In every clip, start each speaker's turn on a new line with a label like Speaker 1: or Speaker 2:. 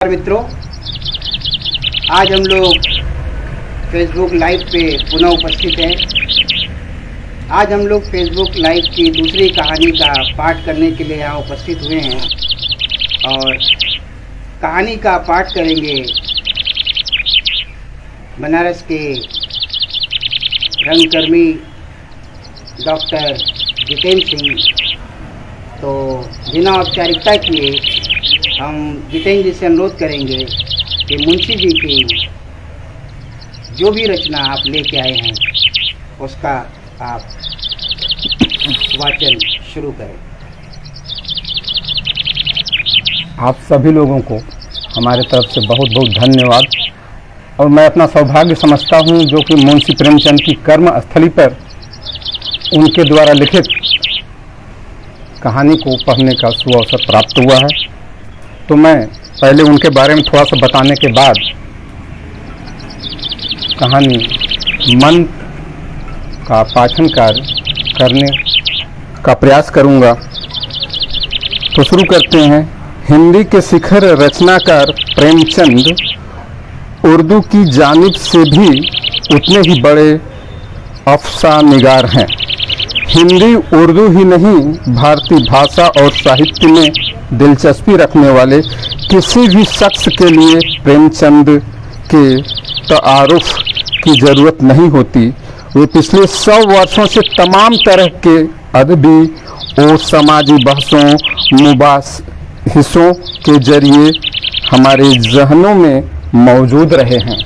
Speaker 1: मित्रों, आज हम लोग फेसबुक लाइव पे पुनः उपस्थित हैं। आज हम लोग फेसबुक लाइव की दूसरी कहानी का पाठ करने के लिए यहाँ उपस्थित हुए हैं और कहानी का पाठ करेंगे बनारस के रंगकर्मी डॉक्टर जितेंद्र सिंह। तो बिना औपचारिकता किए हम जितेंद्र जी से अनुरोध करेंगे कि मुंशी जी की जो भी रचना आप लेके आए हैं उसका आप वाचन शुरू करें।
Speaker 2: आप सभी लोगों को हमारे तरफ से बहुत बहुत धन्यवाद। और मैं अपना सौभाग्य समझता हूं जो कि मुंशी प्रेमचंद की कर्म स्थली पर उनके द्वारा लिखित कहानी को पढ़ने का सुअवसर प्राप्त हुआ है। तो मैं पहले उनके बारे में थोड़ा सा बताने के बाद कहानी मन का पाठन कार्य करने का प्रयास करूंगा। तो शुरू करते हैं। हिंदी के शिखर रचनाकार प्रेमचंद उर्दू की जानिब से भी उतने ही बड़े अफसानिगार हैं। हिंदी उर्दू ही नहीं, भारतीय भाषा और साहित्य में दिलचस्पी रखने वाले किसी भी शख्स के लिए प्रेमचंद के तारुफ की जरूरत नहीं होती। वे पिछले 100 वर्षों से तमाम तरह के अदबी और समाजी बहसों मुबाहिसों के जरिए हमारे जहनों में मौजूद रहे हैं।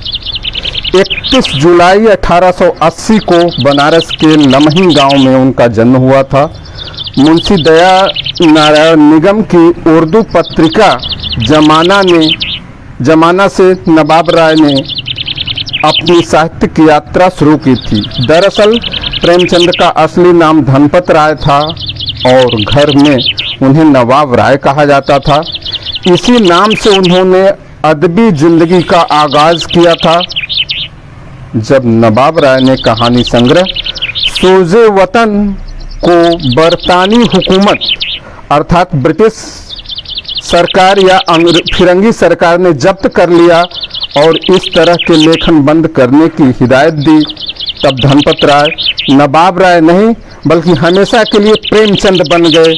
Speaker 2: 31 जुलाई 1880 को बनारस के लमही गांव में उनका जन्म हुआ था। मुंशी दया नारायण निगम की उर्दू पत्रिका जमाना से नवाब राय ने अपनी साहित्यिक यात्रा शुरू की थी। दरअसल प्रेमचंद का असली नाम धनपत राय था और घर में उन्हें नवाब राय कहा जाता था। इसी नाम से उन्होंने अदबी जिंदगी का आगाज किया था। जब नवाब राय ने कहानी संग्रह सोजे वतन को बरतानी हुकूमत अर्थात ब्रिटिश सरकार या फिरंगी सरकार ने जब्त कर लिया और इस तरह के लेखन बंद करने की हिदायत दी, तब धनपत राय नवाब राय नहीं बल्कि हमेशा के लिए प्रेमचंद बन गए।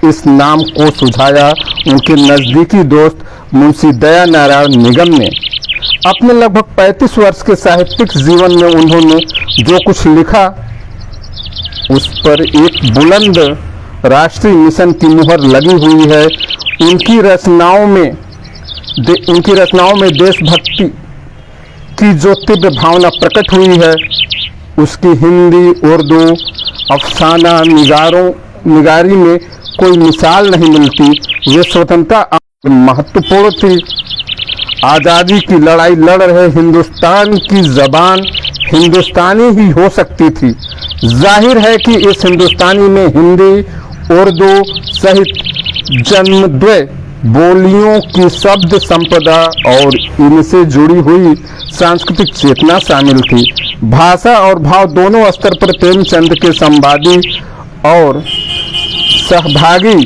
Speaker 2: इस नाम को सुझाया उनके नज़दीकी दोस्त मुंशी दया नारायण निगम ने। अपने लगभग 35 वर्ष के साहित्यिक जीवन में उन्होंने जो कुछ लिखा उस पर एक बुलंद राष्ट्रीय मिशन की मुहर लगी हुई है। उनकी रचनाओं में देशभक्ति की जो तीव्र भावना प्रकट हुई है उसकी हिंदी उर्दू अफसाना निगारी में कोई मिसाल नहीं मिलती। वे स्वतंत्रता महत्वपूर्ण थी। आज़ादी की लड़ाई लड़ रहे हिंदुस्तान की जबान हिंदुस्तानी ही हो सकती थी। जाहिर है कि इस हिंदुस्तानी में हिंदी उर्दू सहित जन्मद्वय बोलियों की शब्द संपदा और इनसे जुड़ी हुई सांस्कृतिक चेतना शामिल थी। भाषा और भाव दोनों स्तर पर प्रेमचंद के संवादी और सहभागी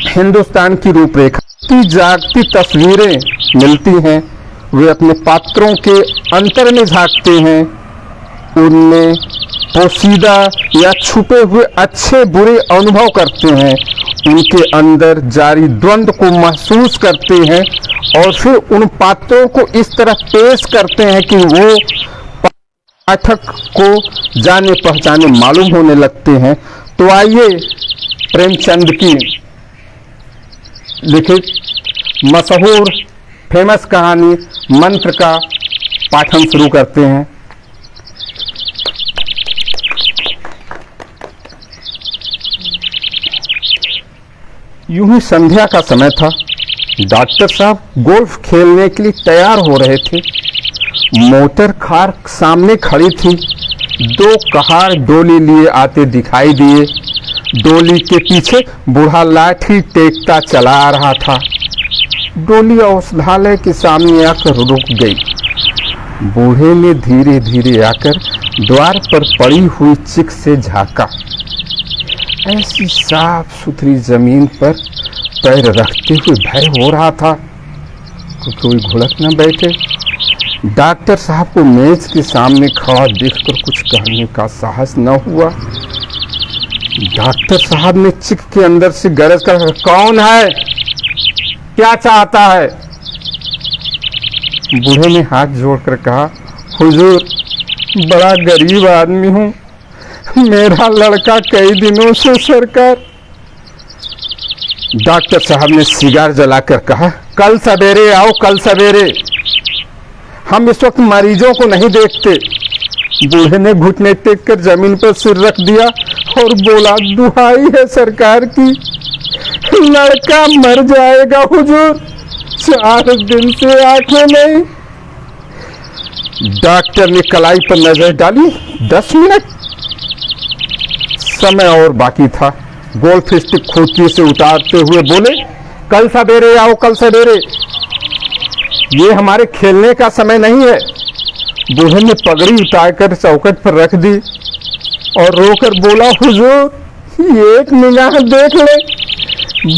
Speaker 2: हिंदुस्तान की रूपरेखा की जागती तस्वीरें मिलती हैं। वे अपने पात्रों के अंतर में झांकते हैं, उनमें पोशीदा या छुपे हुए अच्छे बुरे अनुभव करते हैं, उनके अंदर जारी द्वंद्व को महसूस करते हैं और फिर उन पात्रों को इस तरह पेश करते हैं कि वो पाठक को जाने पहचाने मालूम होने लगते हैं। तो आइए प्रेमचंद की लिखित मशहूर फेमस कहानी मंत्र का पाठन शुरू करते हैं। यूं ही संध्या का समय था। डॉक्टर साहब गोल्फ खेलने के लिए तैयार हो रहे थे। मोटर कार सामने खड़ी थी। 2 कहार डोली लिए आते दिखाई दिए। डोली के पीछे बूढ़ा लाठी टेकता चला आ रहा था। डोली औषधालय के सामने आकर रुक गई। बूढ़े ने धीरे धीरे आकर द्वार पर पड़ी हुई चिक से झांका। ऐसी साफ सुथरी जमीन पर पैर रखते हुए भय हो रहा था। कोई घुड़क न बैठे। डॉक्टर साहब को मेज के सामने खड़ा देखकर कुछ कहने का साहस न हुआ। डॉक्टर साहब ने चिक के अंदर से गरज कर, कौन है, क्या चाहता है? बूढ़े ने हाथ जोड़कर कहा, हुजूर बड़ा गरीब आदमी हूं, मेरा लड़का कई दिनों से सरकार। डॉक्टर साहब ने सिगार जलाकर कहा, कल सवेरे आओ, कल सवेरे, हम इस वक्त मरीजों को नहीं देखते। बूढ़े ने घुटने टेक कर जमीन पर सिर रख दिया और बोला, दुहाई है सरकार की, लड़का मर जाएगा हुजूर, 4 दिन से आंखें नहीं। डॉक्टर ने कलाई पर नजर डाली, 10 मिनट समय और बाकी था। गोल्फ स्टिक खोखी से उतारते हुए बोले, कल सवेरे आओ, कल सवेरे, ये हमारे खेलने का समय नहीं है। बूढ़े ने पगड़ी उतारकर चौखट पर रख दी और रोकर बोला, हुजूर एक निगाह देख ले,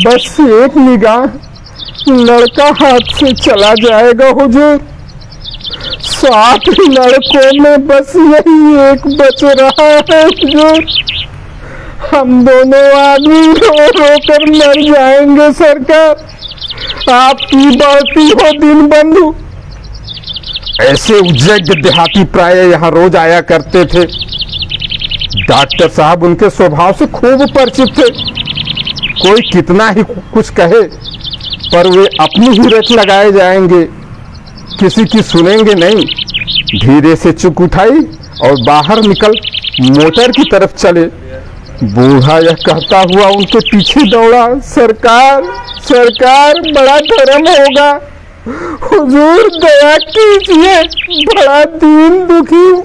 Speaker 2: बस एक निगाह, लड़का हाथ से चला जाएगा हुजूर। 7 लड़कों में बस यही एक बच रहा है हुजूर। हम दोनों आदमी रो रो कर मर जाएंगे सरकार, आपकी बढ़ती हो दिन बंधु। ऐसे उज्जैन देहाती प्राय यहाँ रोज आया करते थे। डॉक्टर साहब उनके स्वभाव से खूब परिचित थे। कोई कितना ही कुछ कहे पर वे अपनी ही रट लगाए जाएंगे, किसी की सुनेंगे नहीं। धीरे से चुक उठाई और बाहर निकल मोटर की तरफ चले। बूढ़ा यह कहता हुआ उनके पीछे दौड़ा, सरकार सरकार बड़ा धर्म होगा, हुजूर दया कीजिए, बड़ा दीन दुखी हूँ,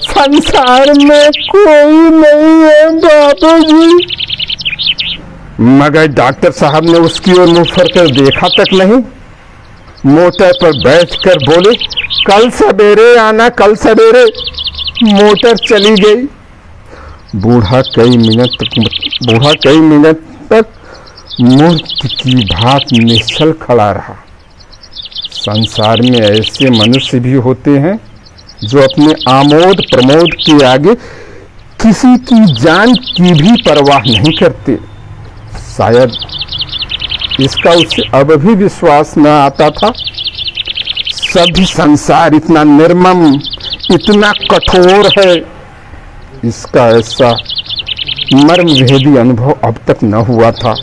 Speaker 2: संसार में कोई नहीं है बाबूजी। मगर डॉक्टर साहब ने उसकी ओर मुंह फरकर देखा तक नहीं। मोटर पर बैठकर बोले, कल सवेरे आना, कल सवेरे। मोटर चली गई। बूढ़ा कई मिनट तक मूर्ति की भांत निश्चल खड़ा रहा। संसार में ऐसे मनुष्य भी होते हैं जो अपने आमोद प्रमोद के आगे किसी की जान की भी परवाह नहीं करते। शायद इसका उसे अब भी विश्वास न आता था। सभी संसार इतना निर्मम, इतना कठोर है, इसका ऐसा मर्मभेदी अनुभव अब तक न हुआ था।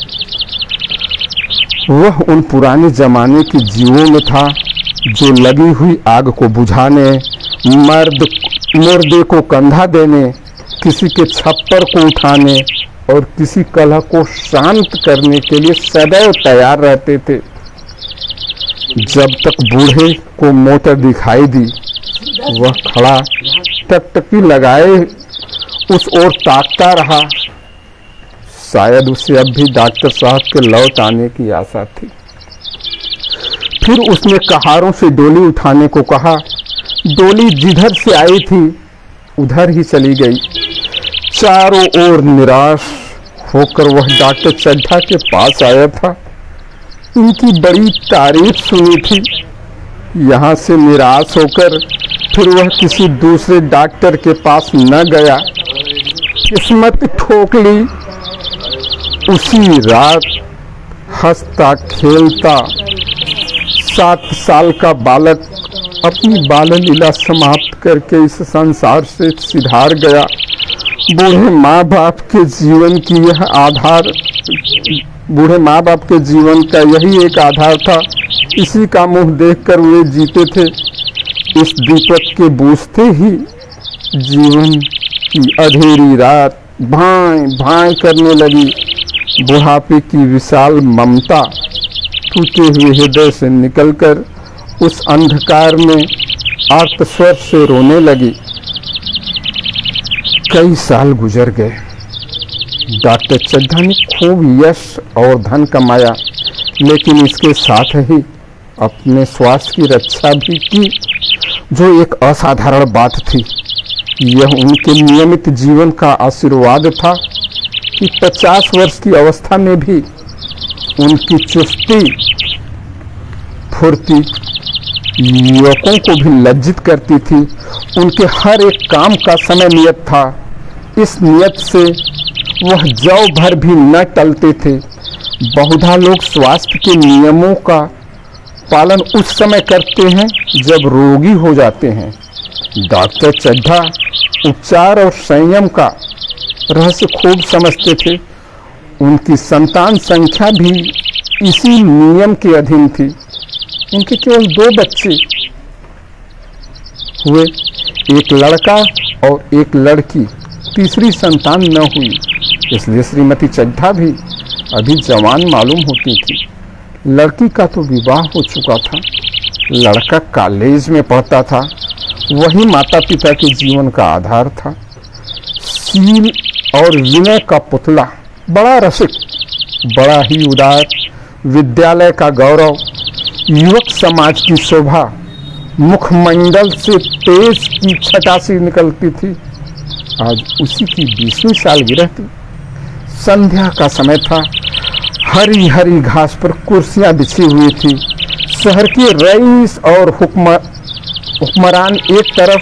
Speaker 2: वह उन पुराने जमाने के जीवों में था जो लगी हुई आग को बुझाने, मुर्दे को कंधा देने, किसी के छप्पर को उठाने और किसी कलह को शांत करने के लिए सदैव तैयार रहते थे। जब तक बूढ़े को मोटर दिखाई दी, वह खड़ा टकटकी लगाए उस ओर ताकता रहा। शायद उसे अब भी डॉक्टर साहब के लौट आने की आशा थी। फिर उसने कहारों से डोली उठाने को कहा। डोली जिधर से आई थी उधर ही चली गई। चारों ओर निराश होकर वह डॉक्टर चड्ढा के पास आया था। उनकी बड़ी तारीफ सुनी थी। यहाँ से निराश होकर फिर वह किसी दूसरे डॉक्टर के पास न गया। किस्मत ठोक ली। उसी रात हंसता खेलता 7 साल का बालक अपनी बाल लीला समाप्त करके इस संसार से सिधार गया। बूढ़े माँ बाप के जीवन की यह आधार, बूढ़े माँ बाप के जीवन का यही एक आधार था। इसी का मुंह देखकर वे जीते थे। इस दीपक के बूझते ही जीवन की अंधेरी रात भाएं भाएं करने लगी। बुढ़ापे की विशाल ममता टूटे हुए हृदय से निकलकर उस अंधकार में आर्त स्वर से रोने लगी। कई साल गुजर गए। डॉक्टर चड्ढा ने खूब यश और धन कमाया, लेकिन इसके साथ ही अपने स्वास्थ्य की रक्षा भी की, जो एक असाधारण बात थी। यह उनके नियमित जीवन का आशीर्वाद था कि 50 वर्ष की अवस्था में भी उनकी चुस्ती फुर्ती युवकों को भी लज्जित करती थी। उनके हर एक काम का समय नियत था। इस नियत से वह जौ भर भी न टलते थे। बहुधा लोग स्वास्थ्य के नियमों का पालन उस समय करते हैं जब रोगी हो जाते हैं। डॉक्टर चड्ढा उपचार और संयम का रहस्य खूब समझते थे। उनकी संतान संख्या भी इसी नियम के अधीन थी। उनके केवल 2 बच्चे हुए, एक लड़का और एक लड़की। तीसरी संतान न हुई, इसलिए श्रीमती चड्ढा भी अभी जवान मालूम होती थी। लड़की का तो विवाह हो चुका था, लड़का कॉलेज में पढ़ता था। वही माता पिता के जीवन का आधार था। शील और विनय का पुतला, बड़ा रसिक, बड़ा ही उदार, विद्यालय का गौरव, युवक समाज की शोभा, मुखमंडल से तेज की छटा सी निकलती थी। आज उसी की 20वीं सालगिरह थी। संध्या का समय था। हरी हरी घास पर कुर्सियां बिछी हुई थी। शहर के रईस और हुक्मरान एक तरफ,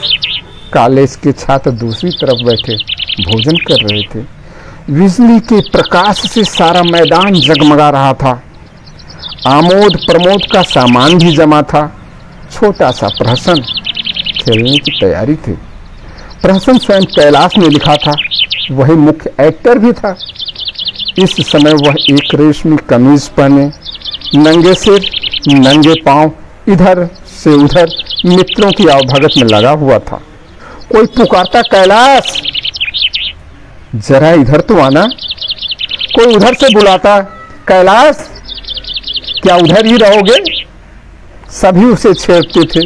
Speaker 2: कॉलेज के छात्र दूसरी तरफ बैठे भोजन कर रहे थे। बिजली के प्रकाश से सारा मैदान जगमगा रहा था। आमोद प्रमोद का सामान भी जमा था। छोटा सा प्रहसन, खेलने की तैयारी थी। प्रहसन स्वयं कैलाश ने लिखा था, वही मुख्य एक्टर भी था। इस समय वह एक रेशमी कमीज पहने, नंगे सिर नंगे पांव इधर से उधर मित्रों की आवभगत में लगा हुआ था। कोई पुकारता, कैलाश जरा इधर तो आना। कोई उधर से बुलाता, कैलाश क्या उधर ही रहोगे। सभी उसे छेड़ते थे,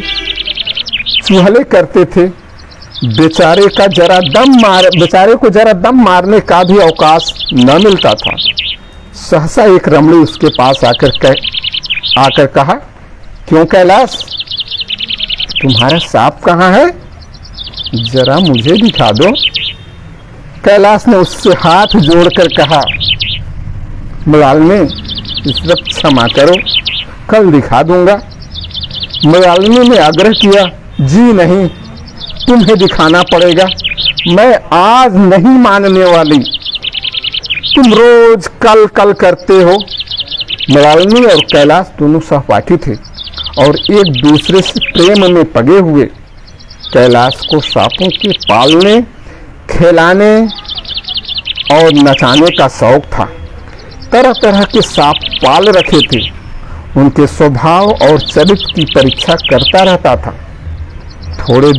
Speaker 2: चुहले करते थे। बेचारे को जरा दम मारने का भी अवकाश न मिलता था। सहसा एक रमणी उसके पास आकर कहा, क्यों कैलाश, तुम्हारा सांप कहाँ है, जरा मुझे दिखा दो। कैलाश ने उससे हाथ जोड़कर कहा, मृणालिनी इस वक्त क्षमा करो, कल दिखा दूंगा। मृणालिनी ने आग्रह किया, जी नहीं, तुम्हें दिखाना पड़ेगा, मैं आज नहीं मानने वाली। तुम रोज कल कल करते हो। मृणालिनी और कैलाश दोनों सहपाठी थे और एक दूसरे से प्रेम में पगे हुए। कैलाश को सांपों के पालने, खिलाने और नचाने का शौक था। तरह तरह के सांप पाल रखे थे। उनके स्वभाव और चरित्र की परीक्षा करता रहता था। थोड़े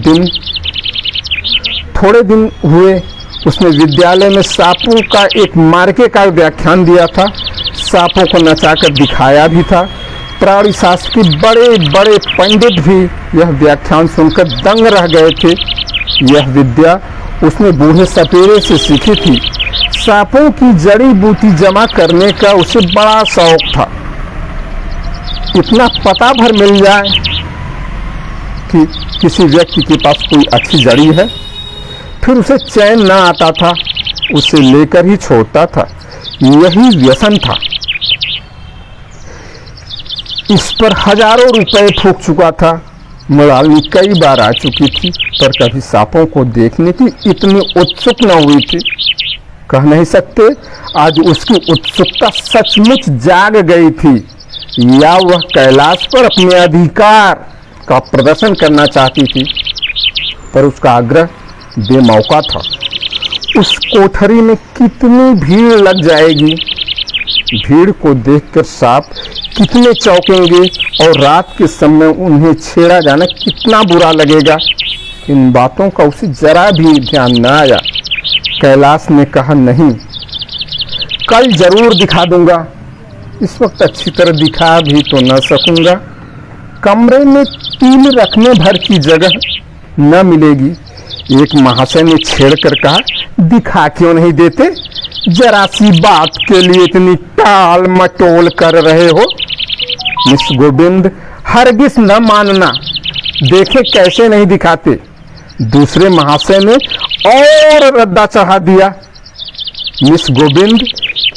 Speaker 2: दिन हुए उसने विद्यालय में सांपों का एक मार्के का व्याख्यान दिया था। सांपों को नचाकर दिखाया भी था। प्राणी शास्त्र के बड़े बड़े पंडित भी यह व्याख्यान सुनकर दंग रह गए थे। यह विद्या उसने बूढ़े सपेरे से सीखी थी। सांपों की जड़ी बूटी जमा करने का उसे बड़ा शौक था। इतना पता भर मिल जाए कि किसी व्यक्ति के पास कोई अच्छी जड़ी है, फिर उसे चैन ना आता था, उसे लेकर ही छोड़ता था। यही व्यसन था। इस पर हजारों रुपए फूंक चुका था। मृणालिनी कई बार आ चुकी थी, पर कभी सांपों को देखने की इतनी उत्सुक न हुई थी। कह नहीं सकते आज उसकी उत्सुकता सचमुच जाग गई थी, या वह कैलाश पर अपने अधिकार का प्रदर्शन करना चाहती थी। पर उसका आग्रह बेमौका था। उस कोठरी में कितनी भीड़ लग जाएगी, भीड़ को देखकर सांप कितने चौंकेंगे और रात के समय उन्हें छेड़ा जाना कितना बुरा लगेगा। इन बातों का उसे जरा भी ध्यान न आया। कैलाश ने कहा, नहीं, कल जरूर दिखा दूंगा। इस वक्त अच्छी तरह दिखा भी तो न सकूंगा। कमरे में तिल रखने भर की जगह न मिलेगी। एक महाशय ने छेड़कर कहा, दिखा क्यों नहीं देते, जरा सी बात के लिए इतनी टाल मटोल कर रहे हो। मिस गोविंद, हरगिज न मानना, देखे कैसे नहीं दिखाते। दूसरे महाशय ने और रद्दा चढ़ा दिया। मिस गोविंद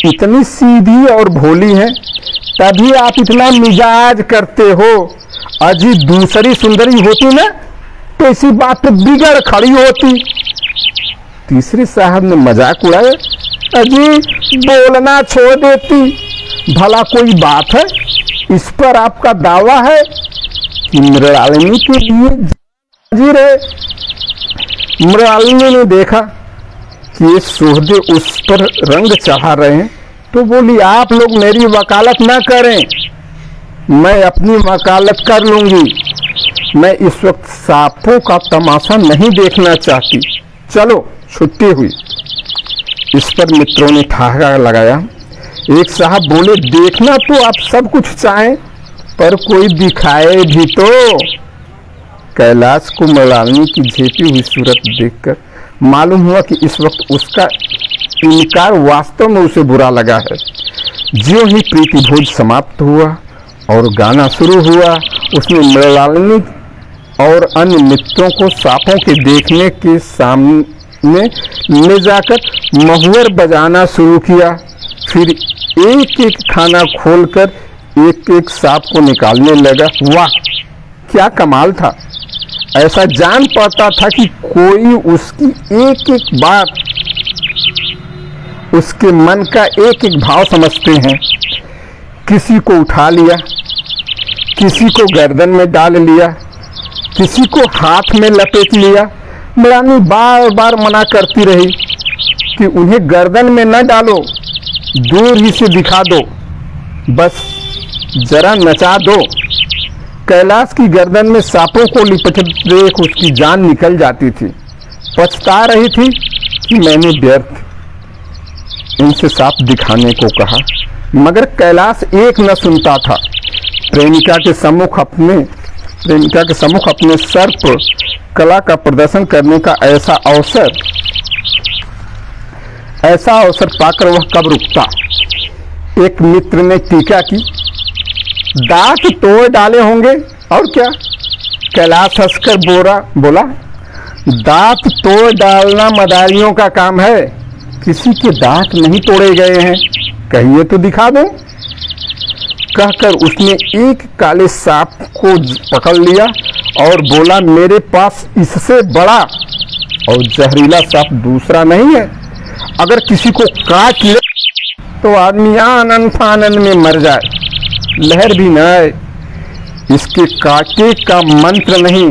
Speaker 2: इतनी सीधी और भोली है, तभी आप इतना मिजाज करते हो। अजी दूसरी सुंदरी होती ना तो इसी बात पे बिगड़ खड़ी होती। तीसरे साहब ने मजाक उड़ाया, अजी बोलना छोड़ देती। भला कोई बात है, इस पर आपका दावा है कि मृणालिनी के लिए हाजिर है। मृणालिनी ने देखा कि ये सोहदे उस पर रंग चढ़ा रहे हैं तो बोली, आप लोग मेरी वकालत ना करें, मैं अपनी वकालत कर लूंगी। मैं इस वक्त सांपों का तमाशा नहीं देखना चाहती, चलो छुट्टी हुई। इस पर मित्रों ने ठहाका लगाया। एक साहब बोले, देखना तो आप सब कुछ चाहें पर कोई दिखाए भी तो। कैलाश को मृणालिनी की झेपी हुई सूरत देखकर मालूम हुआ कि इस वक्त उसका इनकार वास्तव में उसे बुरा लगा है। ज्यों ही प्रीति भोज समाप्त हुआ और गाना शुरू हुआ, उसने मृणालिनी और अन्य मित्रों को सांपों के देखने के सामने ले जाकर महुअर बजाना शुरू किया। फिर एक एक खाना खोलकर एक एक सांप को निकालने लगा। वाह क्या कमाल था! ऐसा जान पड़ता था कि कोई उसकी एक एक बात, उसके मन का एक एक भाव समझते हैं। किसी को उठा लिया, किसी को गर्दन में डाल लिया, किसी को हाथ में लपेट लिया। मृणालिनी बार बार मना करती रही कि उन्हें गर्दन में न डालो, दूर ही से दिखा दो, बस जरा नचा दो। कैलाश की गर्दन में सांपों को लिपटे देख उसकी जान निकल जाती थी। पछता रही थी कि मैंने व्यर्थ इनसे सांप दिखाने को कहा, मगर कैलाश एक न सुनता था। प्रेमिका के सम्मुख अपने सर्प कला का प्रदर्शन करने का ऐसा अवसर पाकर वह कब रुकता। एक मित्र ने टीका की, दांत तोड़ डाले होंगे और क्या। कैलाश हंसकर बोला, दांत तोड़ डालना मदारियों का काम है, किसी के दांत नहीं तोड़े गए हैं, कहिए तो दिखा दो। कहकर उसने एक काले सांप को पकड़ लिया और बोला, मेरे पास इससे बड़ा और जहरीला सांप दूसरा नहीं है। अगर किसी को काट ले तो आदमी आनन फानन में मर जाए, लहर भी न आए। इसके काटे का मंत्र नहीं,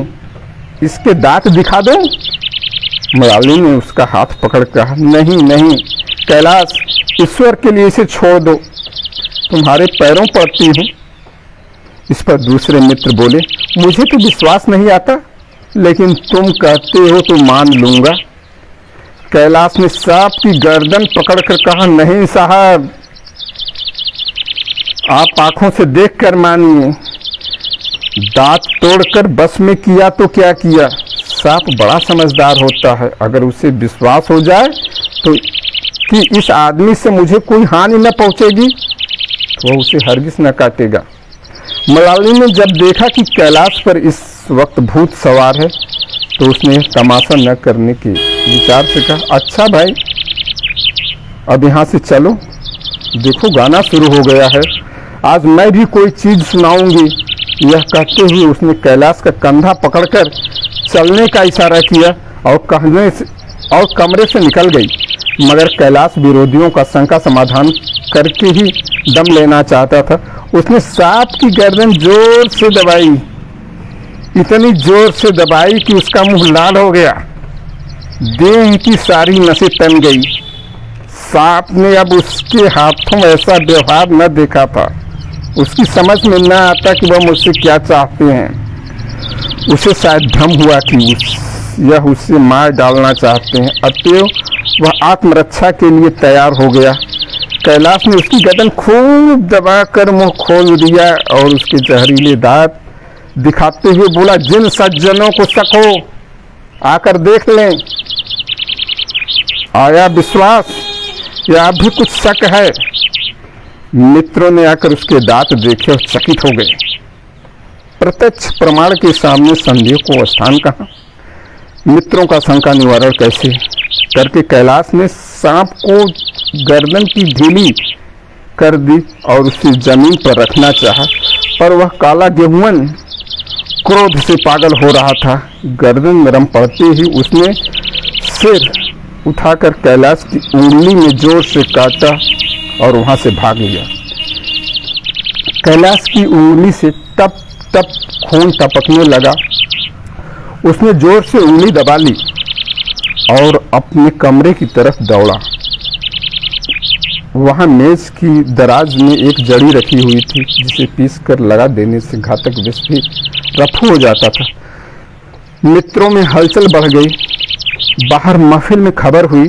Speaker 2: इसके दांत दिखा दो। मृणालिनी ने उसका हाथ पकड़ कहा, नहीं कैलाश, ईश्वर के लिए इसे छोड़ दो, तुम्हारे पैरों पड़ती हूँ। इस पर दूसरे मित्र बोले, मुझे तो विश्वास नहीं आता, लेकिन तुम कहते हो तो मान लूंगा। कैलाश ने सांप की गर्दन पकड़कर कहा, नहीं साहब, आप आंखों से देखकर मानिए। दांत तोड़कर बस में किया तो क्या किया। सांप बड़ा समझदार होता है, अगर उसे विश्वास हो जाए तो कि इस आदमी से मुझे कोई हानि न पहुंचेगी तो वह उसे हरगिज न काटेगा। मृणालिनी ने जब देखा कि कैलाश पर इस वक्त भूत सवार है तो उसने तमाशा न करने के विचार से कहा, अच्छा भाई, अब यहाँ से चलो, देखो गाना शुरू हो गया है, आज मैं भी कोई चीज सुनाऊंगी। यह कहते हुए उसने कैलाश का कंधा पकड़कर चलने का इशारा किया और कमरे से निकल गई। मगर कैलाश विरोधियों का शंका समाधान करके ही दम लेना चाहता था। उसने सांप की गर्दन जोर से दबाई, इतनी जोर से दबाई कि उसका मुंह लाल हो गया, देह की सारी नसें तन गई। सांप ने अब उसके हाथों में ऐसा व्यवहार न देखा था। उसकी समझ में न आता कि वह मुझसे क्या चाहते हैं। उसे शायद भ्रम हुआ कि यह उसे मार डालना चाहते हैं, अतएव वह आत्मरक्षा के लिए तैयार हो गया। कैलाश ने उसकी गर्दन खूब दबाकर मुंह खोल दिया और उसके जहरीले दांत दिखाते हुए बोला, जिन सज्जनों को शक हो आकर देख लें। आया विश्वास या अब भी कुछ शक है? मित्रों ने आकर उसके दांत देखे और चकित हो गए। प्रत्यक्ष प्रमाण के सामने संदेह को स्थान कहाँ। मित्रों का शंका निवारण कैसे करके कैलाश ने सांप को गर्दन की ढीली कर दी और उसे जमीन पर रखना चाहा, पर वह काला गेहुअन क्रोध से पागल हो रहा था। गर्दन नरम पड़ते ही उसने सिर उठाकर कैलाश की उंगली में जोर से काटा और वहां से भाग लिया। कैलाश की उंगली से टप टप खून टपकने लगा। उसने जोर से उंगली दबा ली और अपने कमरे की तरफ दौड़ा। वहां मेज की दराज में एक जड़ी रखी हुई थी जिसे पीसकर लगा देने से घातक विष भी रफू हो जाता था। मित्रों में हलचल बढ़ गई। बाहर महफिल में खबर हुई।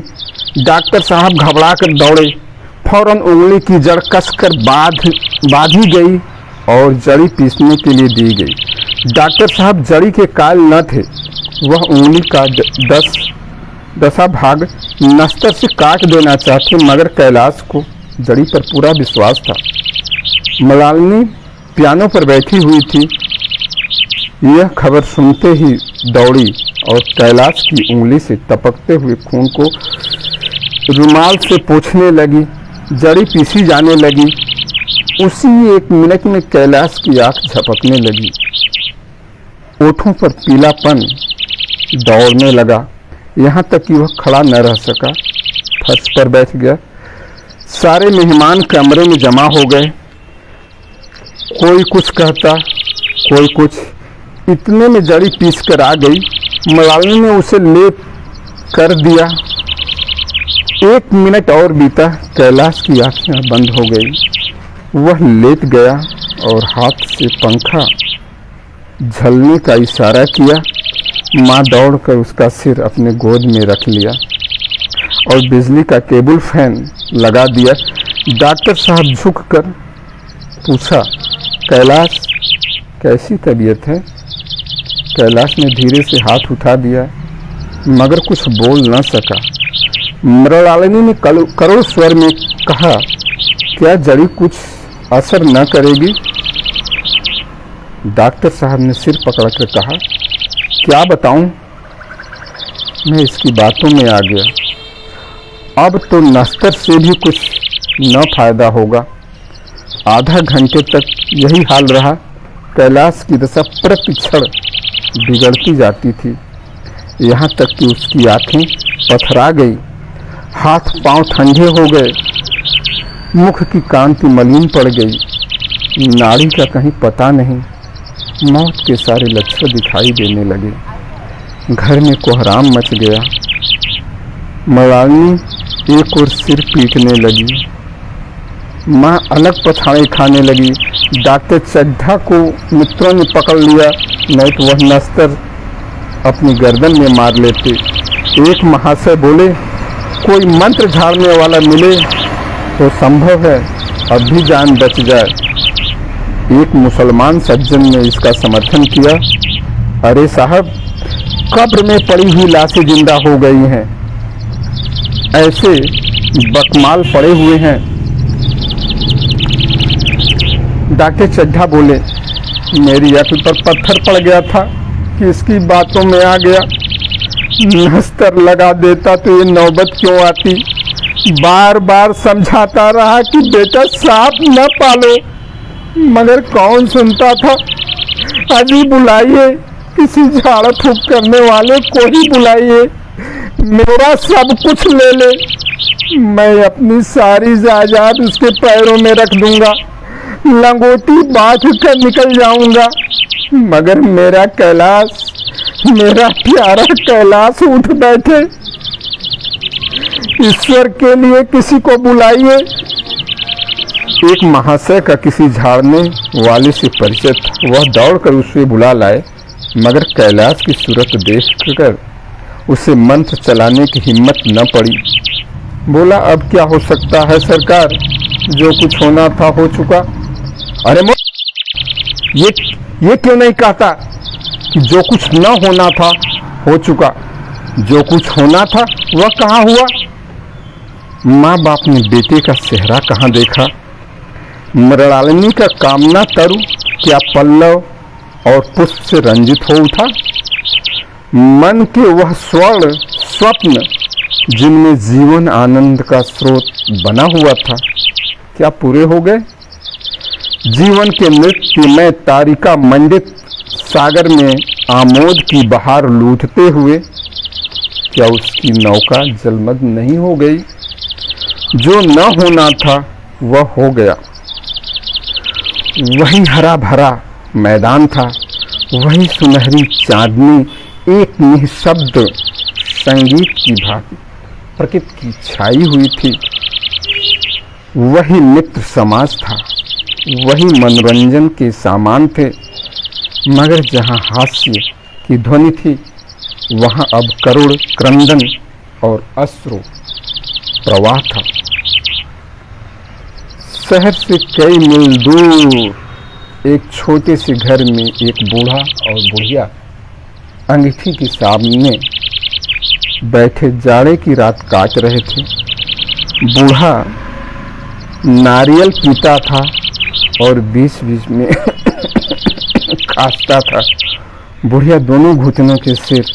Speaker 2: डॉक्टर साहब घबरा कर दौड़े। फौरन उंगली की जड़ कसकर बांधी गई और जड़ी पीसने के लिए दी गई। डॉक्टर साहब जड़ी के कायल न थे। वह उंगली का दसा भाग नस्तर से काट देना चाहते, मगर कैलाश को जड़ी पर पूरा विश्वास था। मलालिनी पियानो पर बैठी हुई थी। यह खबर सुनते ही दौड़ी और कैलाश की उंगली से टपकते हुए खून को रुमाल से पोंछने लगी। जड़ी पीसी जाने लगी। उसी 1 मिनट में कैलाश की आंख झपकने लगी। ओठों पर पीलापन दौड़ने लगा, यहाँ तक कि वह खड़ा न रह सका, फर्श पर बैठ गया। सारे मेहमान कमरे में जमा हो गए। कोई कुछ कहता, कोई कुछ। इतने में जड़ी पीस कर आ गई। मलालिनी ने उसे लेप कर दिया। 1 मिनट और बीता। कैलाश की आंखें बंद हो गई। वह लेट गया और हाथ से पंखा झलने का इशारा किया। माँ दौड़कर उसका सिर अपने गोद में रख लिया और बिजली का टेबल फैन लगा दिया। डॉक्टर साहब झुककर पूछा, कैलाश कैसी तबीयत है? कैलाश ने धीरे से हाथ उठा दिया, मगर कुछ बोल न सका। मृणालिनी ने करुण स्वर में कहा, क्या जड़ी कुछ असर न करेगी? डॉक्टर साहब ने सिर पकड़कर कहा, क्या बताऊं? मैं इसकी बातों में आ गया। अब तो नस्तर से भी कुछ न फायदा होगा। आधा घंटे तक यही हाल रहा। कैलाश की दशा प्रतिक्षण बिगड़ती जाती थी, यहाँ तक कि उसकी आंखें पथरा गई, हाथ पांव ठंडे हो गए, मुख की कांति मलिन पड़ गई, नाड़ी का कहीं पता नहीं। मौत के सारे लक्षण दिखाई देने लगे। घर में कोहराम मच गया। मलालिनी एक और सिर पीटने लगी। माँ अलग पछाड़े खाने लगी। डॉक्टर चड्ढा को मित्रों ने पकड़ लिया, नहीं तो वह नस्तर अपनी गर्दन में मार लेते। एक महाशय बोले, कोई मंत्र झाड़ने वाला मिले तो संभव है अब भी जान बच जाए। एक मुसलमान सज्जन ने इसका समर्थन किया, अरे साहब, कब्र में पड़ी हुई लाशें जिंदा हो गई हैं, ऐसे बकमाल पड़े हुए हैं। डॉक्टर चड्ढा बोले, मेरी अक्ल पर पत्थर पड़ गया था कि इसकी बातों में आ गया। नस्तर लगा देता तो ये नौबत क्यों आती। बार बार समझाता रहा कि बेटा सांप न पालो, मगर कौन सुनता था। अभी बुलाइए, किसी झाड़ फूक करने वाले को ही बुलाइए, मेरा सब कुछ ले ले, मैं अपनी सारी जायदाद उसके पैरों में रख दूंगा, लंगोटी बांध कर निकल जाऊंगा। मगर मेरा कैलाश, मेरा प्यारा कैलाश उठ बैठे। ईश्वर के लिए किसी को बुलाइए। एक महाशय का किसी झाड़ने वाले से परिचय था। वह दौड़कर उसे बुला लाए, मगर कैलाश की सूरत देखकर उसे मंत्र चलाने की हिम्मत न पड़ी। बोला, अब क्या हो सकता है सरकार, जो कुछ होना था हो चुका। अरे ये क्यों नहीं कहता कि जो कुछ न होना था हो चुका, जो कुछ होना था वह कहाँ हुआ। माँ बाप ने बेटे का चेहरा कहाँ देखा। मृणालिनी का कामना तरु क्या पल्लव और पुष्प से रंजित हो उठा। मन के वह स्वर्ण स्वप्न जिनमें जीवन आनंद का स्रोत बना हुआ था, क्या पूरे हो गए? जीवन के नृत्यमय तारिका मंडित सागर में आमोद की बहार लूटते हुए क्या उसकी नौका जलमग्न नहीं हो गई? जो न होना था वह हो गया। वही हरा भरा मैदान था, वही सुनहरी चांदनी एक निःशब्द संगीत की भांति प्रकृति की छाई हुई थी। वही मित्र समाज था, वही मनोरंजन के सामान थे, मगर जहाँ हास्य की ध्वनि थी वहाँ अब करुण क्रंदन और अश्रु प्रवाह था। शहर से कई मील दूर एक छोटे से घर में एक बूढ़ा और बुढ़िया अंगीठी के सामने बैठे जाड़े की रात काट रहे थे। बूढ़ा नारियल पीता था और बीच बीच में खांसता था। बुढ़िया दोनों घुटनों के सिर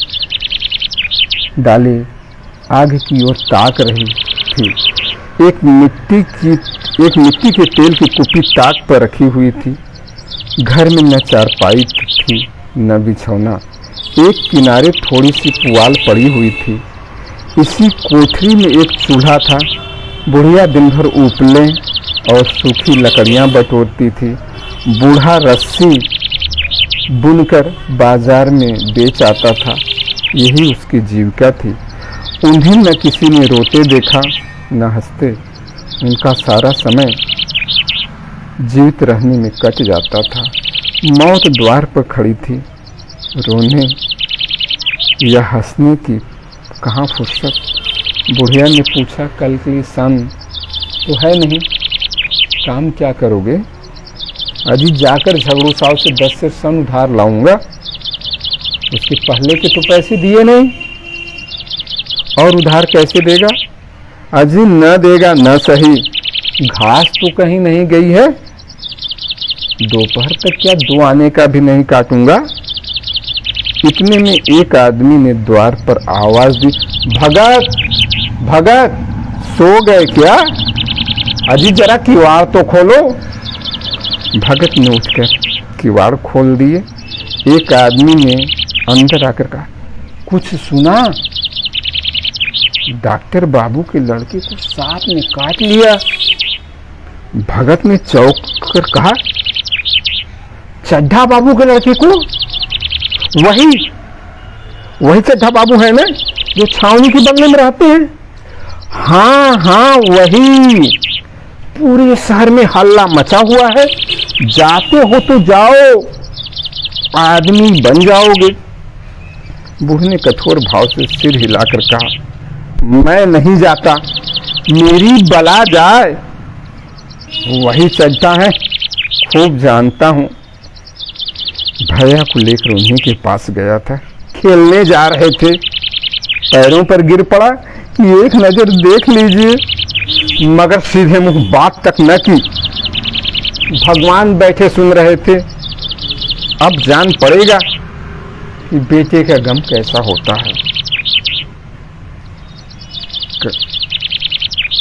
Speaker 2: डाले आग की ओर ताक रही थी। एक मिट्टी के तेल की कुप्पी ताक पर रखी हुई थी। घर में न चारपाई थी न बिछौना, एक किनारे थोड़ी सी पुआल पड़ी हुई थी। इसी कोठरी में एक चूल्हा था। बुढ़िया दिन भर उपले और सूखी लकड़ियां बटोरती थी। बूढ़ा रस्सी बुनकर बाजार में बेच आता था, यही उसकी जीविका थी। उन्हें न किसी ने रोते देखा न हंसते। उनका सारा समय जीवित रहने में कट जाता था। मौत द्वार पर खड़ी थी, रोने या हंसने की कहाँ फुर्सत। बुढ़िया ने पूछा, कल के लिए सन तो है नहीं, काम क्या करोगे? अजी जाकर झगड़ू साहब से 10 से सन उधार लाऊंगा। उसके पहले के तो पैसे दिए नहीं, और उधार कैसे देगा? अजी न देगा न सही, घास तो कहीं नहीं गई है। दोपहर तक क्या 2 आने का भी नहीं काटूंगा। इतने में एक आदमी ने द्वार पर आवाज दी, भगत भगत, सो गए क्या? अजी जरा किवाड़ तो खोलो। भगत ने उठकर किवाड़ खोल दिए। एक आदमी ने अंदर आकर कहा, कुछ सुना? डॉक्टर बाबू के लड़के को सांप ने काट लिया। भगत ने चौंक कर कहा, चड्ढा बाबू के लड़के को? वही चड्ढा बाबू है ना, जो छावनी के बंगले में रहते हैं? हाँ हाँ वही। पूरे शहर में हल्ला मचा हुआ है, जाते हो तो जाओ, आदमी बन जाओगे। बूढ़े ने कठोर भाव से सिर हिलाकर कहा, मैं नहीं जाता, मेरी बला जाए। वही चलता है, खूब जानता हूं। भैया को लेकर उन्हीं के पास गया था। खेलने जा रहे थे, पैरों पर गिर पड़ा कि एक नजर देख लीजिए, मगर सीधे मुंह बात तक न की। भगवान बैठे सुन रहे थे। अब जान पड़ेगा कि बेटे का गम कैसा होता है।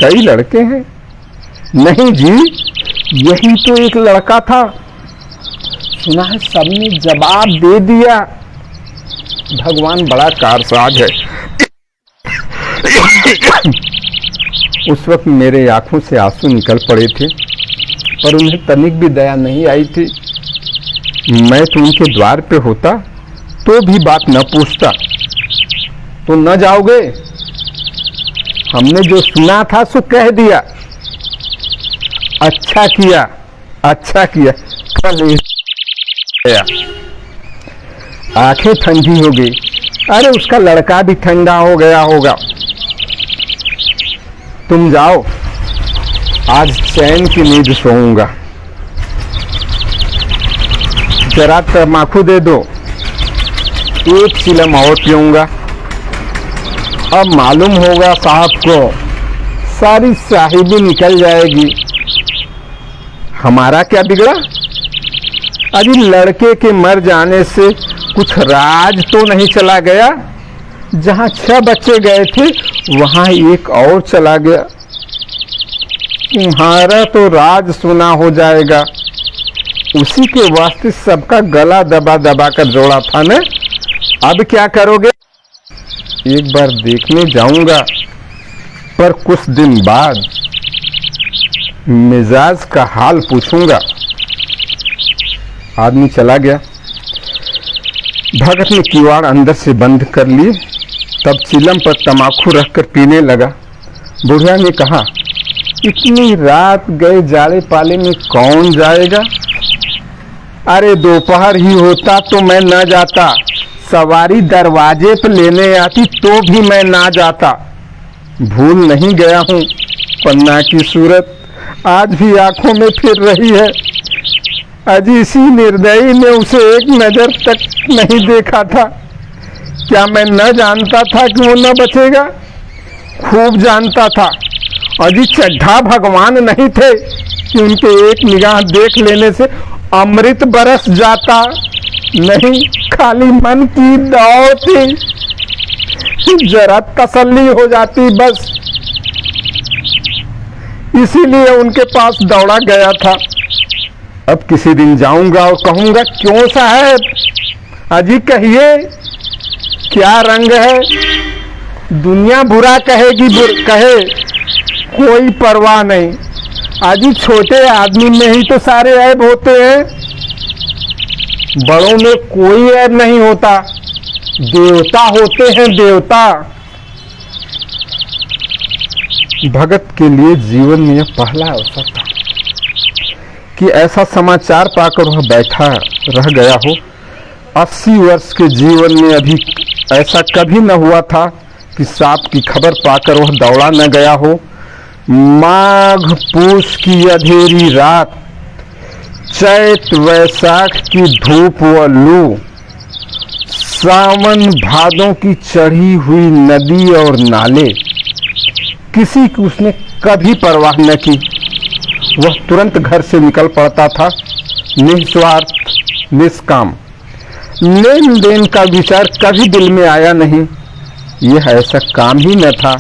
Speaker 2: कई लड़के हैं? नहीं जी, यही तो एक लड़का था। सुना है सबने जवाब दे दिया। भगवान बड़ा कारसाज है। उस वक्त मेरे आंखों से आंसू निकल पड़े थे, पर उन्हें तनिक भी दया नहीं आई थी। मैं तो उनके द्वार पे होता तो भी बात न पूछता। तो न जाओगे? हमने जो सुना था सो कह दिया। अच्छा किया, अच्छा किया। कल आंखें ठंडी हो गई। अरे उसका लड़का भी ठंडा हो गया होगा। तुम जाओ, आज चैन की नींद सोऊंगा। जरा तम्बाकू दे दो, एक चिलम और पीऊंगा। अब मालूम होगा साहब को, सारी साहिबी निकल जाएगी। हमारा क्या बिगड़ा? अभी लड़के के मर जाने से कुछ राज तो नहीं चला गया। जहां 6 बच्चे गए थे वहां एक और चला गया। तुम्हारा तो राज सुना हो जाएगा, उसी के वास्ते सबका गला दबा दबा कर जोड़ा था न। अब क्या करोगे? एक बार देखने जाऊंगा, पर कुछ दिन बाद मिजाज का हाल पूछूंगा। आदमी चला गया। भगत ने किवाड़ अंदर से बंद कर लिए, तब चिलम पर तमाकू रखकर पीने लगा। बुढ़िया ने कहा, इतनी रात गए जाड़े पाले में कौन जाएगा? अरे दोपहर ही होता तो मैं न जाता, सवारी दरवाजे पर लेने आती तो भी मैं ना जाता। भूल नहीं गया हूँ, पन्ना की सूरत आज भी आंखों में फिर रही है। अजी इसी निर्दयी ने उसे एक नजर तक नहीं देखा था। क्या मैं न जानता था कि वो न बचेगा? खूब जानता था। अजी चड्ढा भगवान नहीं थे कि उनके एक निगाह देख लेने से अमृत बरस जाता। नहीं, खाली मन की दौड़ थी, जरा तसल्ली हो जाती बस, इसीलिए उनके पास दौड़ा गया था। अब किसी दिन जाऊंगा और कहूंगा, क्यों साहब, अजी कहिए क्या रंग है? दुनिया बुरा कहेगी, कहे, कोई परवाह नहीं। अजी छोटे आदमी में ही तो सारे ऐब होते हैं, बड़ों में कोई ऐब नहीं होता। देवता होते हैं, देवता। भगत के लिए जीवन में यह पहला अवसर था कि ऐसा समाचार पाकर वह बैठा रह गया हो। 80 वर्ष के जीवन में अभी ऐसा कभी न हुआ था कि सांप की खबर पाकर वह दौड़ा न गया हो। माघ पूस की अंधेरी रात, चैत वैसाख की धूप व लू, सावन भादों की चढ़ी हुई नदी और नाले, किसी की उसने कभी परवाह न की। वह तुरंत घर से निकल पड़ता था, निस्वार्थ, निष्काम। लेन देन का विचार कभी दिल में आया नहीं। यह ऐसा काम ही न था,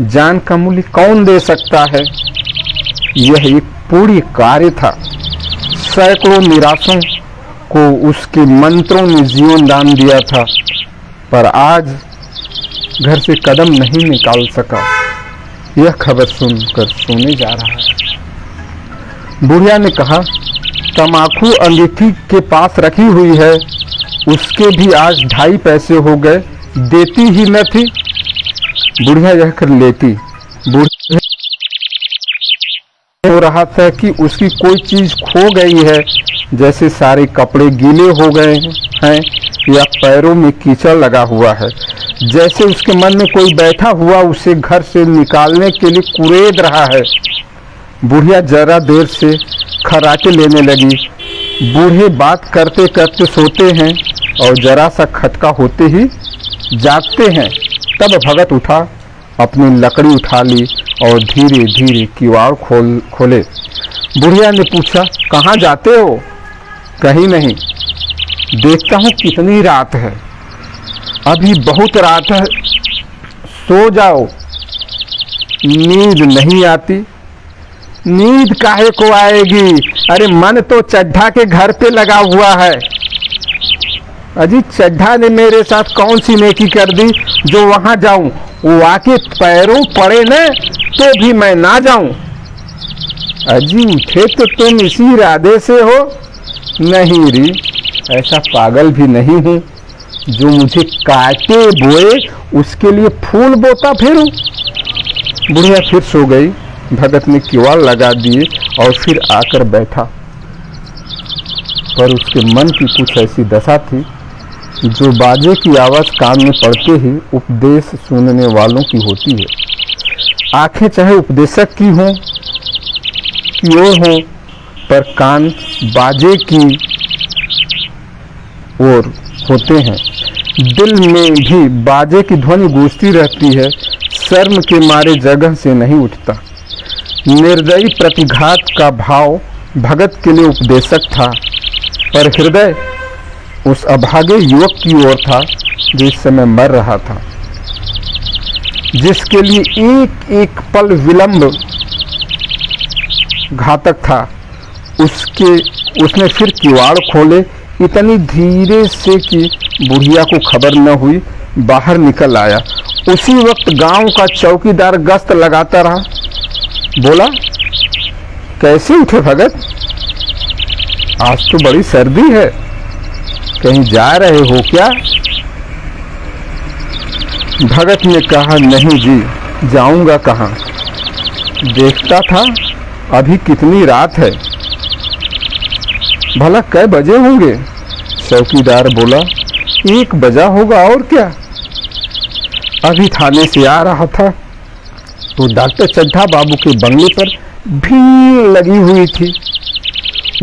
Speaker 2: जान का मूल्य कौन दे सकता है। यह एक पूरी कार्य था। सैकड़ों निराशों को उसके मंत्रों ने जीवन दान दिया था, पर आज घर से कदम नहीं निकाल सका। यह खबर सुनकर सोने जा रहा है। बुढ़िया ने कहा, तमाकू अंगीठी के पास रखी हुई है, उसके भी आज 2.5 पैसे हो गए, देती ही न थी। बुढ़िया यह कर लेती। बुढ़िया हो रहा था कि उसकी कोई चीज खो गई है, जैसे सारे कपड़े गीले हो गए हैं या पैरों में कीचड़ लगा हुआ है, जैसे उसके मन में कोई बैठा हुआ उसे घर से निकालने के लिए कुरेद रहा है। बुढ़िया जरा देर से खर्राटे लेने लगी। बूढ़े बात करते करते सोते हैं और जरा सा खटका होते ही जागते हैं। तब भगत उठा, अपनी लकड़ी उठा ली और धीरे धीरे किवाड़ खोले। बुढ़िया ने पूछा, कहाँ जाते हो? कहीं नहीं, देखता हूँ कितनी रात है। अभी बहुत रात है, सो जाओ। नींद नहीं आती। नींद काहे को आएगी? अरे मन तो चड्ढा के घर पे लगा हुआ है। अजी चड्ढा ने मेरे साथ कौन सी नेकी कर दी जो वहां जाऊं? वो आके पैरों पड़े न तो भी मैं ना जाऊं। अजी उठे तो तुम इसी इरादे से हो? नहीं री, ऐसा पागल भी नहीं हूं जो मुझे काटे बोए उसके लिए फूल बोता फिरूं। बुढ़िया फिर सो गई। भगत ने किवाड़ लगा दिए और फिर आकर बैठा, पर उसके मन की कुछ ऐसी दशा थी जो बाजे की आवाज कान में पड़ते ही उपदेश सुनने वालों की होती है। आंखें चाहे उपदेशक की हों की ओर हों, पर कान बाजे की ओर होते हैं। दिल में भी बाजे की ध्वनि गूंजती रहती है। शर्म के मारे जगह से नहीं उठता। निर्दयी प्रतिघात का भाव भगत के लिए उपदेशक था, पर हृदय उस अभागे युवक की ओर था जो इस समय मर रहा था, जिसके लिए एक एक पल विलंब घातक था। उसने फिर किवाड़ खोले इतनी धीरे से कि बुढ़िया को खबर न हुई, बाहर निकल आया। उसी वक्त गांव का चौकीदार गश्त लगाता रहा। बोला, कैसे उठे भगत? आज तो बड़ी सर्दी है, कहीं जा रहे हो क्या? भगत ने कहा, नहीं जी, जाऊंगा कहाँ, देखता था अभी कितनी रात है। भला कै बजे होंगे? चौकीदार बोला, 1 बजा होगा और क्या। अभी थाने से आ रहा था तो डॉक्टर चड्ढा बाबू के बंगले पर भीड़ लगी हुई थी।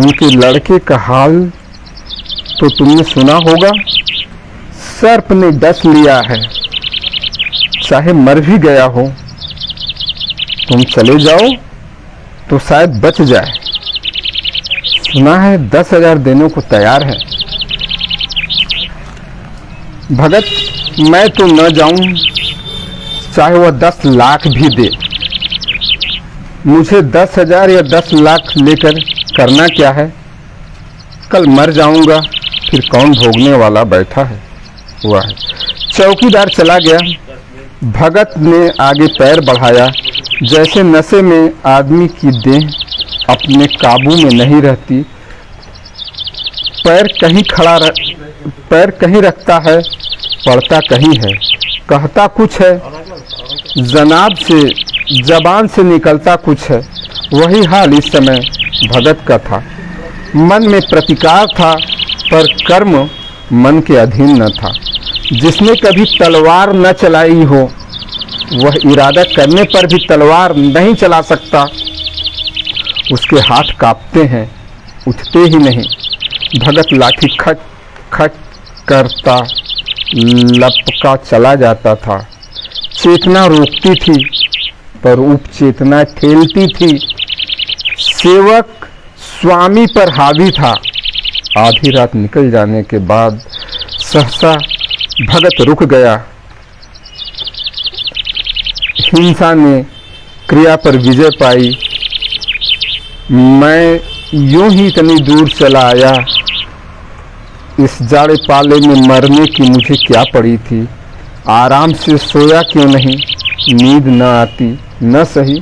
Speaker 2: उनके लड़के का हाल तो तुमने सुना होगा, सर्प ने डस लिया है, चाहे मर भी गया हो। तुम चले जाओ तो शायद बच जाए। सुना है 10,000 देने को तैयार है। भगत, मैं तो न जाऊं, चाहे वह 10 लाख भी दे। मुझे 10,000 या 10 लाख लेकर करना क्या है? कल मर जाऊंगा, फिर कौन भोगने वाला बैठा है हुआ है। चौकीदार चला गया। भगत ने आगे पैर बढ़ाया। जैसे नशे में आदमी की देह अपने काबू में नहीं रहती, पैर कहीं रखता है, पड़ता कहीं है, कहता कुछ है, जनाब से जबान से निकलता कुछ है। वही हाल इस समय भगत का था। मन में प्रतिकार था, पर कर्म मन के अधीन न था। जिसने कभी तलवार न चलाई हो, वह इरादा करने पर भी तलवार नहीं चला सकता। उसके हाथ कांपते हैं, उठते ही नहीं। भगत लाठी खट खट करता लपका चला जाता था। चेतना रोकती थी, पर उपचेतना ठेलती थी। सेवक स्वामी पर हावी था। आधी रात निकल जाने के बाद सहसा भगत रुक गया। हिंसा ने क्रिया पर विजय पाई। मैं यूं ही इतनी दूर चला आया। इस जाड़े पाले में मरने की मुझे क्या पड़ी थी? आराम से सोया क्यों नहीं? नींद न आती, न सही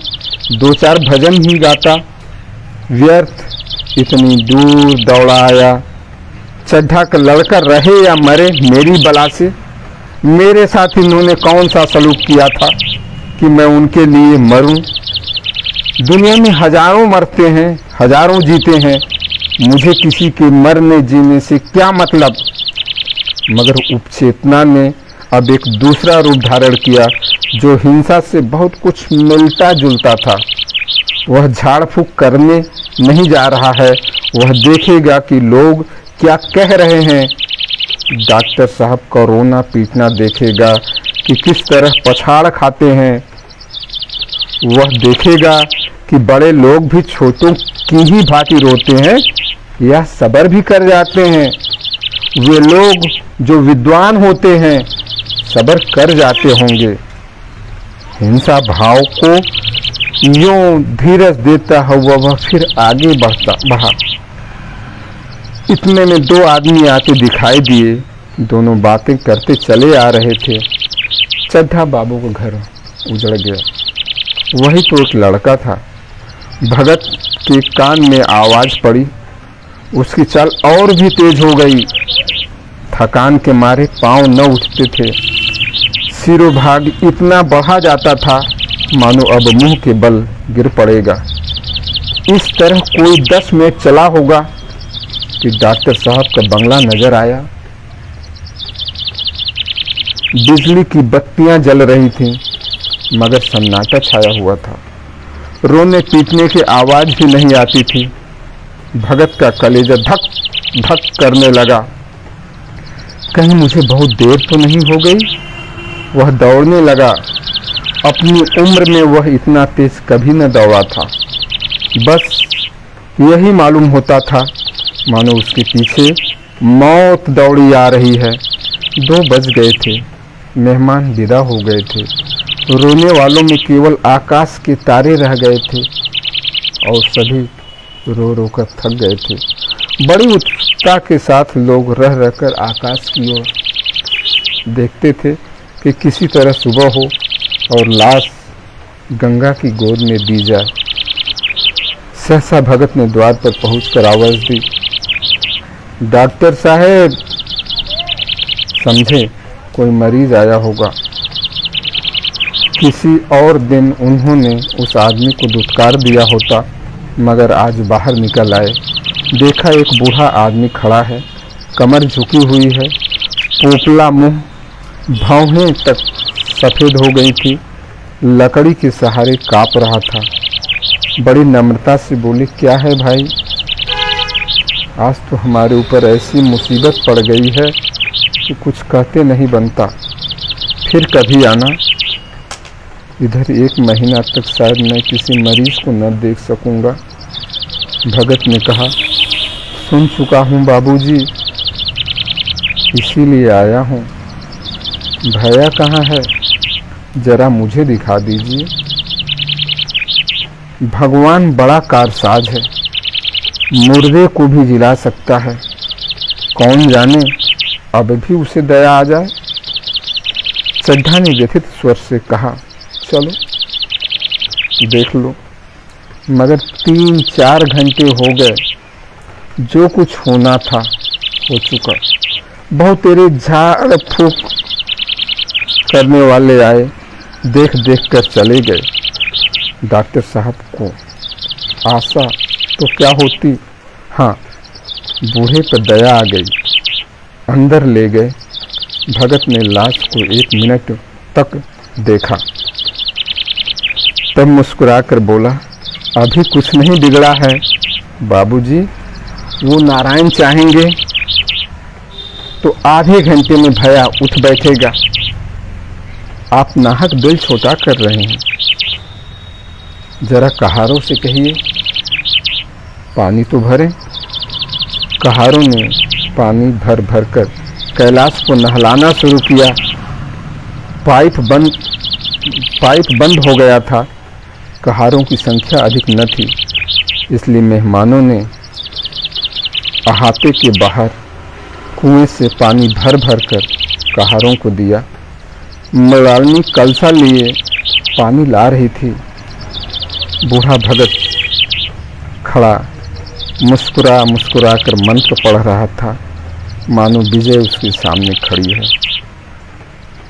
Speaker 2: 2-4 भजन ही गाता। व्यर्थ इतनी दूर दौड़ा आया। चड्ढा का लड़का रहे या मरे मेरी बला से। मेरे साथ इन्होंने कौन सा सलूक किया था कि मैं उनके लिए मरूं? दुनिया में हजारों मरते हैं, हजारों जीते हैं, मुझे किसी के मरने जीने से क्या मतलब? मगर उपचेतना ने अब एक दूसरा रूप धारण किया, जो हिंसा से बहुत कुछ मिलता जुलता था। वह झाड़ फूक करने नहीं जा रहा है, वह देखेगा कि लोग क्या कह रहे हैं। डॉक्टर साहब का रोना पीटना देखेगा कि किस तरह पछाड़ खाते हैं। वह देखेगा कि बड़े लोग भी छोटों की ही भांति रोते हैं या सब्र भी कर जाते हैं। वे लोग जो विद्वान होते हैं सब्र कर जाते होंगे। हिंसा भाव को यूं धीरज देता हुआ वह फिर आगे बढ़ा। इतने में 2 आदमी आते दिखाई दिए। दोनों बातें करते चले आ रहे थे। चड्ढा बाबू का घर उजड़ गया। वही तो एक लड़का था। भगत के कान में आवाज पड़ी। उसकी चाल और भी तेज हो गई। थकान के मारे पांव न उठते थे। सिरोभाग इतना बढ़ा जाता था मानो अब मुंह के बल गिर पड़ेगा। इस तरह कोई 10 मिनट चला होगा कि डॉक्टर साहब का बंगला नजर आया। बिजली की बत्तियां जल रही थीं, मगर सन्नाटा छाया हुआ था। रोने पीटने की आवाज भी नहीं आती थी। भगत का कलेजा धक धक करने लगा। कहीं मुझे बहुत देर तो नहीं हो गई? वह दौड़ने लगा। अपनी उम्र में वह इतना तेज कभी न दौड़ा था। बस यही मालूम होता था मानो उसके पीछे मौत दौड़ी आ रही है। 2 बज गए थे। मेहमान विदा हो गए थे। रोने वालों में केवल आकाश के तारे रह गए थे। और सभी रो रो कर थक गए थे। बड़ी उत्सुकता के साथ लोग रह रहकर आकाश की ओर देखते थे कि किसी तरह सुबह हो और लाश गंगा की गोद में दी जाए। सहसा भगत ने द्वार पर पहुंचकर आवाज दी, डॉक्टर साहब। समझे कोई मरीज आया होगा। किसी और दिन उन्होंने उस आदमी को धुतकार दिया होता, मगर आज बाहर निकल आए, देखा एक बूढ़ा आदमी खड़ा है, कमर झुकी हुई है, पोपला मुंह, भौहें तक सफ़ेद हो गई थी, लकड़ी के सहारे काँप रहा था। बड़ी नम्रता से बोले, क्या है भाई? आज तो हमारे ऊपर ऐसी मुसीबत पड़ गई है कि कुछ कहते नहीं बनता। फिर कभी आना। इधर 1 महीना तक शायद मैं किसी मरीज को न देख सकूंगा। भगत ने कहा, सुन चुका हूँ बाबूजी, इसीलिए आया हूँ। भैया कहाँ है? जरा मुझे दिखा दीजिए। भगवान बड़ा कारसाज है, मुर्दे को भी जिला सकता है। कौन जाने अब भी उसे दया आ जाए। चड्ढा ने व्यथित स्वर से कहा, चलो देख लो। मगर 3-4 घंटे हो गए, जो कुछ होना था हो चुका। बहुत तेरे झाड़ फूक करने वाले आए, देख देख कर चले गए। डॉक्टर साहब को आशा तो क्या होती, हाँ बूढ़े पर दया आ गई। अंदर ले गए। भगत ने लाश को 1 मिनट तक देखा, तब मुस्कुराकर बोला, अभी कुछ नहीं बिगड़ा है बाबूजी। वो नारायण चाहेंगे तो आधे घंटे में भैया उठ बैठेगा। आप नाहक दिल छोटा कर रहे हैं। जरा कहारों से कहिए पानी तो भरे। कहारों ने पानी भर भर कर कैलाश को नहलाना शुरू किया। पाइप बंद हो गया था। कहारों की संख्या अधिक न थी, इसलिए मेहमानों ने अहाते के बाहर कुएं से पानी भर भर कर कहारों को दिया। मृणालिनी कलसा लिए पानी ला रही थी। बूढ़ा भगत खड़ा मुस्कुरा मुस्कुरा कर मंत्र पढ़ रहा था, मानो विजय उसके सामने खड़ी है।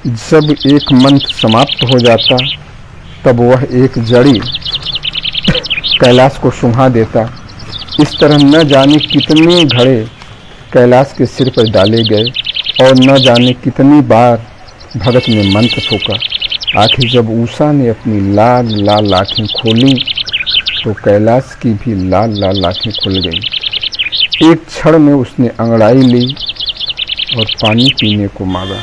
Speaker 2: जब एक मंत्र समाप्त हो जाता, तब वह एक जड़ी कैलाश को सुंघा देता। इस तरह न जाने कितने घड़े कैलाश के सिर पर डाले गए और न जाने कितनी बार भगत ने मंत्र फूका। आखिर जब उषा ने अपनी लाल लाल आँखें खोली, तो कैलाश की भी लाल लाल आँखें खुल गईं। एक क्षण में उसने अंगड़ाई ली और पानी पीने को मांगा।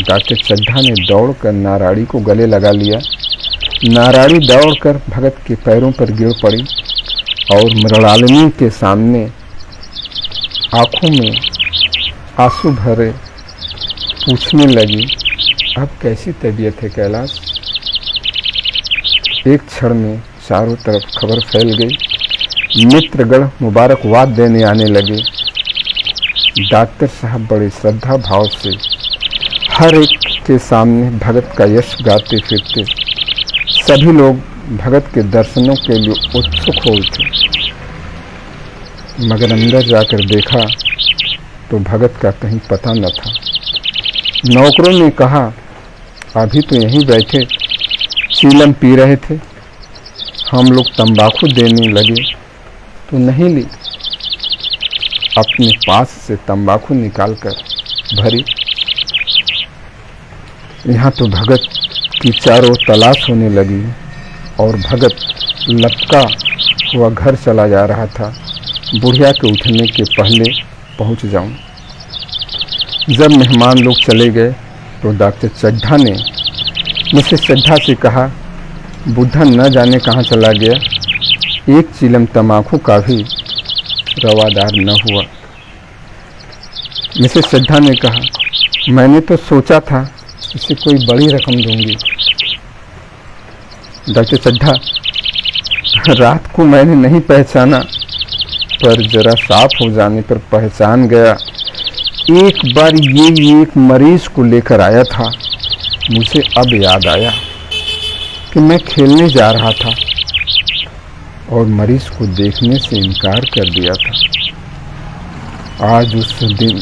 Speaker 2: डॉक्टर चड्ढा ने दौड़कर नारायणी को गले लगा लिया। नारायणी दौड़कर भगत के पैरों पर गिर पड़ी और मृणालिनी के सामने आंखों में आंसू भरे पूछने लगी, अब कैसी तबीयत है कैलाश? एक क्षण में चारों तरफ खबर फैल गई। मित्रगण मुबारकबाद देने आने लगे। डॉक्टर साहब बड़े श्रद्धा भाव से हर एक के सामने भगत का यश गाते फिरते। सभी लोग भगत के दर्शनों के लिए उत्सुक हो उठे। मगर अंदर जाकर देखा तो भगत का कहीं पता न था। नौकरों ने कहा, अभी तो यहीं बैठे चीलम पी रहे थे। हम लोग तंबाकू देने लगे तो नहीं ली। अपने पास से तंबाकू निकालकर भरी। यहाँ तो भगत की चारों तलाश होने लगी और भगत लपका हुआ घर चला जा रहा था। बुढ़िया के उठने के पहले पहुँच जाऊं। जब मेहमान लोग चले गए तो डॉक्टर चड्ढा ने मिसेस चड्ढा से कहा, बुढ़ा न जाने कहाँ चला गया। एक चिलम तम्बाकू का भी रवादार न हुआ। मिसेस चड्ढा ने कहा, मैंने तो सोचा था इसे कोई बड़ी रकम दूंगी। डॉक्टर चड्ढा रात को मैंने नहीं पहचाना, पर जरा साफ हो जाने पर पहचान गया। एक बार ये एक मरीज को लेकर आया था। मुझे अब याद आया कि मैं खेलने जा रहा था और मरीज को देखने से इनकार कर दिया था। आज उस दिन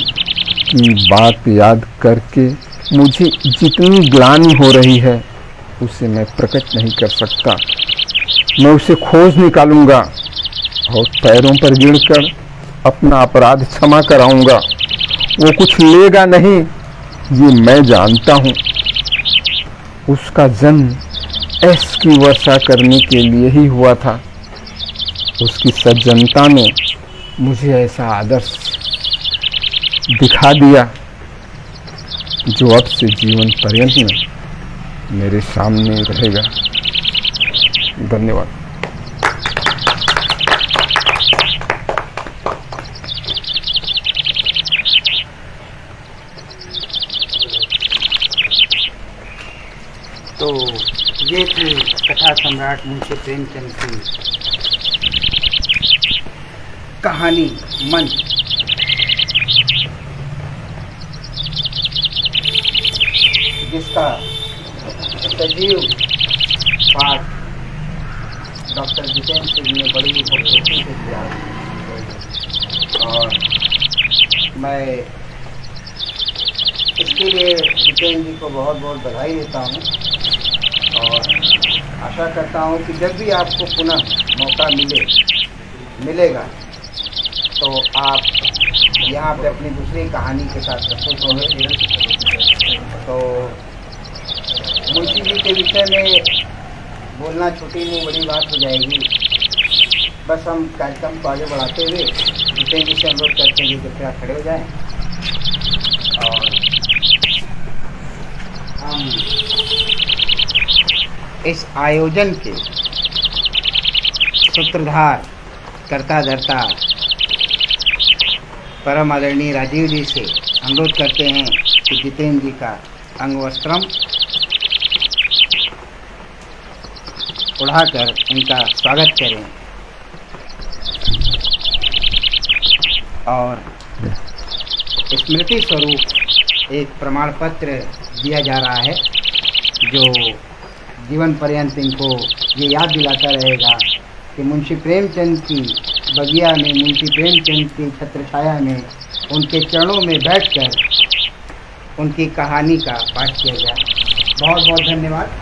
Speaker 2: की बात याद करके मुझे जितनी ग्लानि हो रही है उसे मैं प्रकट नहीं कर सकता। मैं उसे खोज निकालूंगा और पैरों पर गिरकर अपना अपराध क्षमा कराऊंगा। वो कुछ लेगा नहीं, ये मैं जानता हूँ। उसका जन्म ऐश की वर्षा करने के लिए ही हुआ था। उसकी सज्जनता ने मुझे ऐसा आदर्श दिखा दिया जो अब से जीवन पर्यंत में मेरे सामने रहेगा। धन्यवाद।
Speaker 1: तो ये थी कथा सम्राट मुंशी प्रेमचंद की कहानी मन, जिसका सजीव पाठ डॉक्टर जितेंद्र सिंह ने बड़ी ही खूबसूरती से किया। और मैं इसके लिए जितेंद्र जी को बहुत बहुत बधाई देता हूँ और आशा करता हूँ कि जब भी आपको पुनः मौका मिलेगा तो आप यहाँ पे अपनी दूसरी कहानी के साथ प्रस्तुत होंगे। तो मुंशी जी के विषय में बोलना छोटी नहीं बड़ी बात हो जाएगी। बस हम कार्यक्रम को आगे बढ़ाते हुए जितेंद्र जी से अनुरोध करते हैं कि कृपया खड़े हो जाएं और हम इस आयोजन के सूत्रधार कर्ता धर्ता परम आदरणीय राजीव जी से अनुरोध करते हैं कि जितेंद्र जी का अंगवस्त्रम उड़ाकर इनका स्वागत करें और स्मृति स्वरूप एक प्रमाण पत्र दिया जा रहा है जो जीवन पर्यंत इनको ये याद दिलाता रहेगा कि मुंशी प्रेमचंद की बगिया में, मुंशी प्रेमचंद की छत्रछाया में, उनके चरणों में बैठकर उनकी कहानी का पाठ किया गया। बहुत बहुत धन्यवाद।